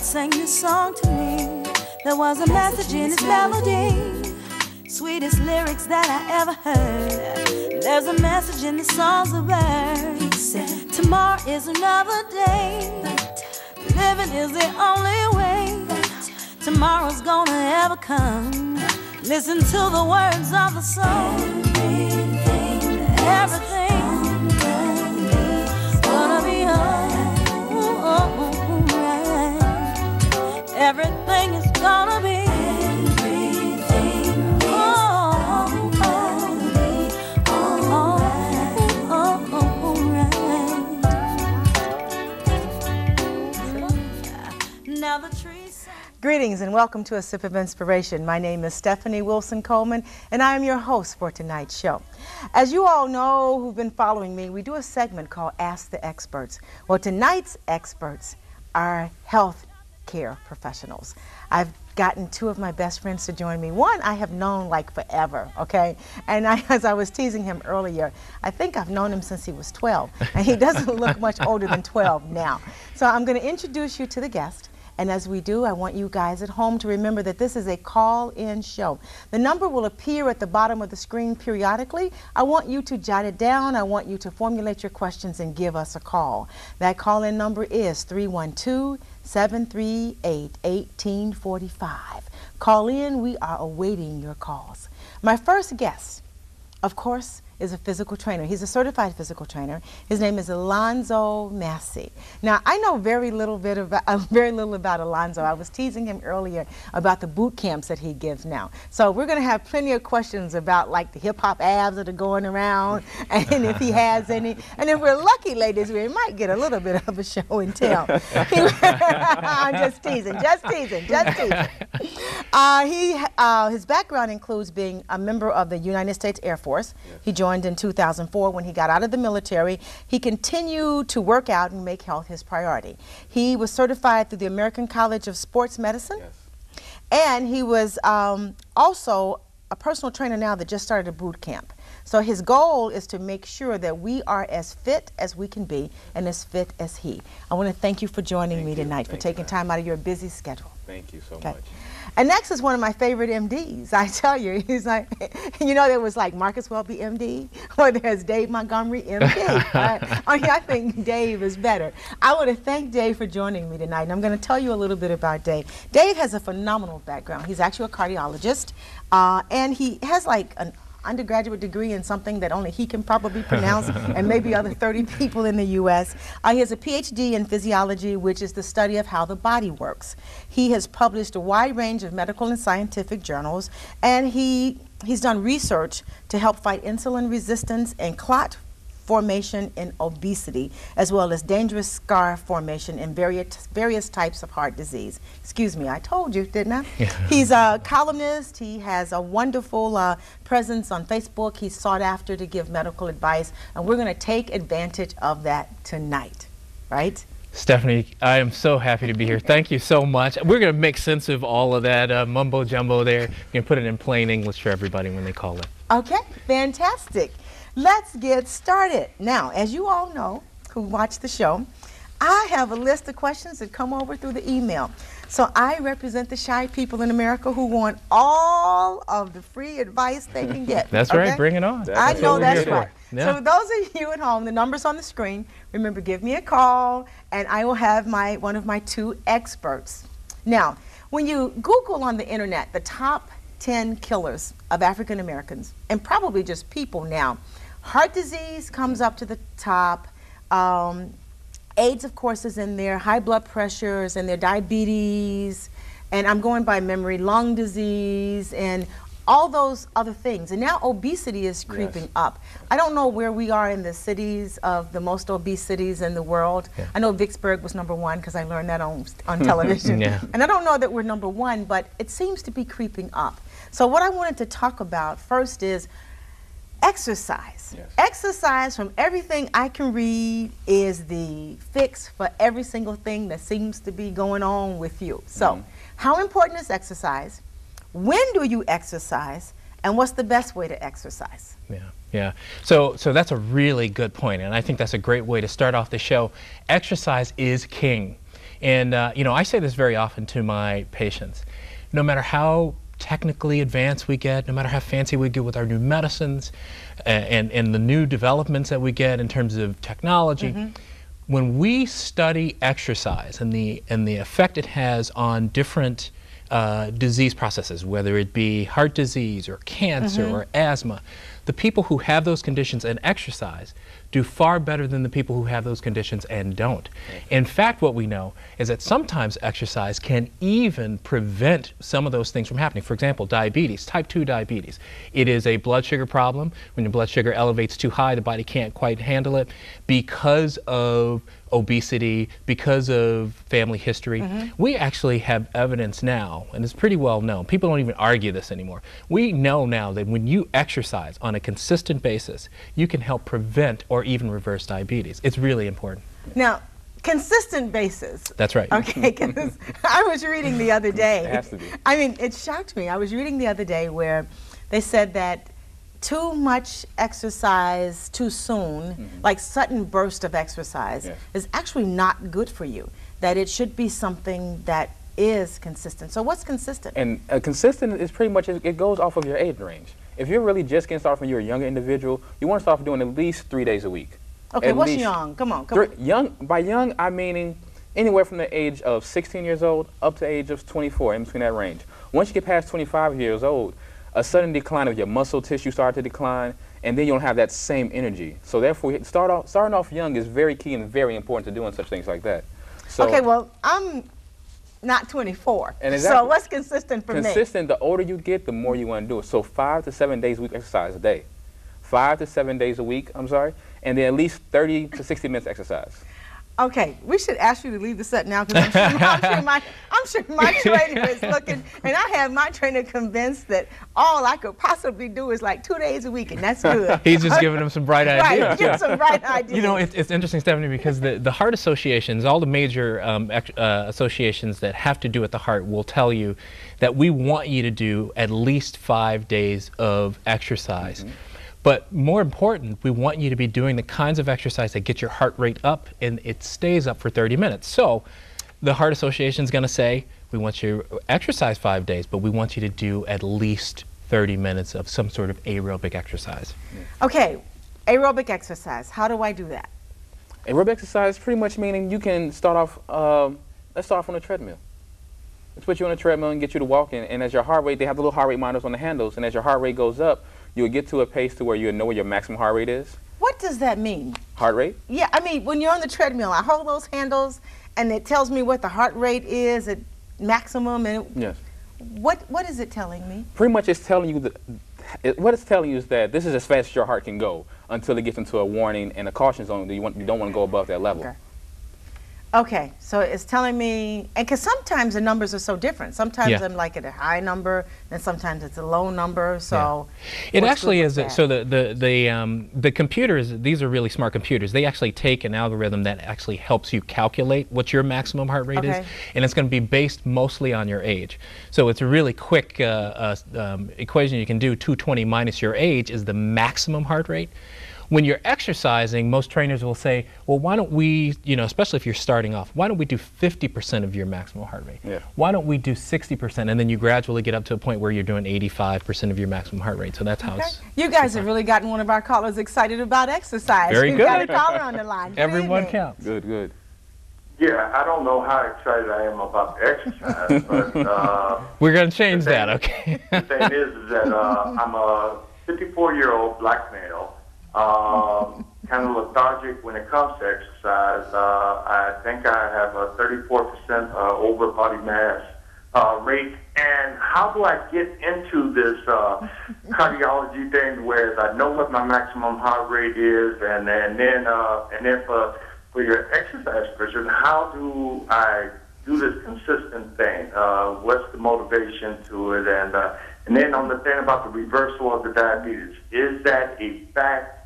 sang this song to me. There was a message in his melody, sweetest lyrics that I ever heard. There's a message in the songs of birds. He said, tomorrow is another day, living is the only way tomorrow's gonna ever come. Listen to the words of the song. Everything's gonna be alright. Everything is gonna be. Now the trees. Greetings and welcome to A Sip of Inspiration. My name is Stephanie Wilson-Coleman and I am your host for tonight's show. As you all know who've been following me, we do a segment called Ask the Experts. Well, tonight's experts are health care professionals. I've gotten two of my best friends to join me. One I have known like forever, okay? And as I was teasing him earlier, I think I've known him since he was 12, and he doesn't look much older than 12 now. So I'm going to introduce you to the guest. And as we do, I want you guys at home to remember that this is a call-in show. The number will appear at the bottom of the screen periodically. I want you to jot it down. I want you to formulate your questions and give us a call. That call-in number is 312-738-1845. Call in. We are awaiting your calls. My first guest, of course, is a physical trainer. He's a certified physical trainer. His name is Alonso Massey. Now, I know very little about Alonso. I was teasing him earlier about the boot camps that he gives now. So we're going to have plenty of questions about like the hip-hop abs that are going around, and if he has any. And if we're lucky, ladies, we might get a little bit of a show and tell. I'm just teasing. His background includes being a member of the United States Air Force. Yes. He joined in 2004 when he got out of the military. He continued to work out and make health his priority. He was certified through the American College of Sports Medicine. Yes. And he was also a personal trainer now that just started a boot camp. So his goal is to make sure that we are as fit as we can be and as fit as he. I want to thank you for joining me tonight, for taking time out of your busy schedule. Thank you so much. And next is one of my favorite MDs. I tell you, he's like, you know, there was like Marcus Welby, MD, or there's Dave Montgomery, MD. I think Dave is better. I want to thank Dave for joining me tonight, and I'm going to tell you a little bit about Dave. Dave has a phenomenal background. He's actually a cardiologist, and he has like an undergraduate degree in something that only he can probably pronounce, and maybe other 30 people in the U.S. He has a PhD in physiology, which is the study of how the body works. He has published a wide range of medical and scientific journals, and he's done research to help fight insulin resistance and clot formation in obesity, as well as dangerous scar formation in various types of heart disease. Excuse me, I told you, didn't I? Yeah. He's a columnist. He has a wonderful presence on Facebook. He's sought after to give medical advice, and we're going to take advantage of that tonight, right? Stephanie, I am so happy to be here. Thank you so much. We're going to make sense of all of that mumbo jumbo there. We're going to put it in plain English for everybody when they call it. Okay, fantastic. Let's get started. Now, as you all know who watch the show, I have a list of questions that come over through the email. So I represent the shy people in America who want all of the free advice they can get. That's right, bring it on. I know that's right. Yeah. So those of you at home, the number's on the screen. Remember, give me a call and I will have one of my two experts. Now, when you Google on the internet the top 10 killers of African Americans, and probably just people now, heart disease comes up to the top. AIDS, of course, is in there. High blood pressure is in there. Diabetes, and I'm going by memory, lung disease, and all those other things. And now obesity is creeping up. I don't know where we are in the cities of the most obese cities in the world. Yeah. I know Vicksburg was #1 because I learned that on television. Yeah. And I don't know that we're #1, but it seems to be creeping up. So what I wanted to talk about first is exercise. Yes. Exercise, from everything I can read, is the fix for every single thing that seems to be going on with you. So, how important is exercise? When do you exercise? And what's the best way to exercise? Yeah. So that's a really good point, and I think that's a great way to start off the show. Exercise is king. And you know, I say this very often to my patients. No matter how technically advanced we get, no matter how fancy we get with our new medicines and the new developments that we get in terms of technology, when we study exercise and the effect it has on different disease processes, whether it be heart disease or cancer or asthma, the people who have those conditions and exercise do far better than the people who have those conditions and don't. In fact, what we know is that sometimes exercise can even prevent some of those things from happening. For example, diabetes, type 2 diabetes. It is a blood sugar problem. When your blood sugar elevates too high, the body can't quite handle it because of obesity, because of family history. We actually have evidence now, and it's pretty well known. People don't even argue this anymore. We know now that when you exercise on a consistent basis, you can help prevent or even reverse diabetes. It's really important. Now, consistent basis. That's right. Okay, because I was reading the other day. It has to be. I mean, it shocked me. I was reading the other day where they said that too much exercise too soon, like sudden burst of exercise, is actually not good for you. That it should be something that is consistent. So what's consistent? And consistent is pretty much, it goes off of your age range. If you're really just getting started when you're a younger individual, you want to start doing at least 3 days a week. Okay, what's young? Come on, come on. By young, I'm meaning anywhere from the age of 16 years old up to the age of 24, in between that range. Once you get past 25 years old, a sudden decline of your muscle tissue starts to decline, and then you don't have that same energy. So therefore, starting off young is very key and very important to doing such things like that. So, okay, well, I'm not 24, and exactly, so what's consistent for me? Consistent, the older you get, the more you want to do it. So 5 to 7 days a week exercise a day. 5 to 7 days a week, I'm sorry, and then at least 30 to 60 minutes exercise. Okay, we should ask you to leave the set now because I'm sure my trainer is looking, and I have my trainer convinced that all I could possibly do is like 2 days a week, and that's good. He's just giving them some bright ideas. Right, give some bright ideas. You know, it's interesting, Stephanie, because the heart associations, all the major associations that have to do with the heart will tell you that we want you to do at least 5 days of exercise. But more important, we want you to be doing the kinds of exercise that get your heart rate up and it stays up for 30 minutes. So the Heart Association is going to say, we want you to exercise 5 days, but we want you to do at least 30 minutes of some sort of aerobic exercise. Okay, aerobic exercise. How do I do that? Aerobic exercise pretty much meaning you can start off, let's start off on a treadmill. Let's put you on a treadmill and get you to walking, and as your heart rate, they have the little heart rate monitors on the handles, and as your heart rate goes up, you'll get to a pace to where you know where your maximum heart rate is. What does that mean? Heart rate? Yeah, I mean, when you're on the treadmill, I hold those handles, and it tells me what the heart rate is at maximum, and yes. What is it telling me? Pretty much it's telling you what it's telling you is that this is as fast as your heart can go until it gets into a warning and a caution zone that you don't want to go above that level. Okay, so it's telling me, and because sometimes the numbers are so different. Sometimes I'm like at a high number, and sometimes it's a low number. So it actually is. So the computers, these are really smart computers. They actually take an algorithm that actually helps you calculate what your maximum heart rate is, and it's going to be based mostly on your age. So it's a really quick equation you can do. 220 minus your age is the maximum heart rate. When you're exercising, most trainers will say, well, why don't we, you know, especially if you're starting off, why don't we do 50% of your maximum heart rate? Yeah. Why don't we do 60%? And then you gradually get up to a point where you're doing 85% of your maximum heart rate. So that's how it's... You guys have really gotten one of our callers excited about exercise. Very good. We've got a caller on the line. Everyone counts. Good, good. Yeah, I don't know how excited I am about the exercise, but... We're going to change that, okay? The thing is that I'm a 54-year-old black male. Kind of lethargic when it comes to exercise. I think I have a 34% over body mass rate. And how do I get into this cardiology thing where I know what my maximum heart rate is, and then for your exercise person, how do I do this consistent thing? What's the motivation to it? And then on the thing about the reversal of the diabetes, is that a fact?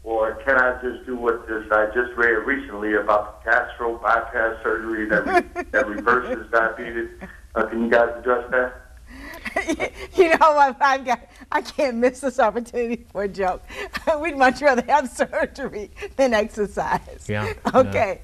Or can I just do what I just read recently about the gastro bypass surgery that reverses diabetes? Can you guys address that? You know what, I can't miss this opportunity for a joke. We'd much rather have surgery than exercise. Yeah. Okay.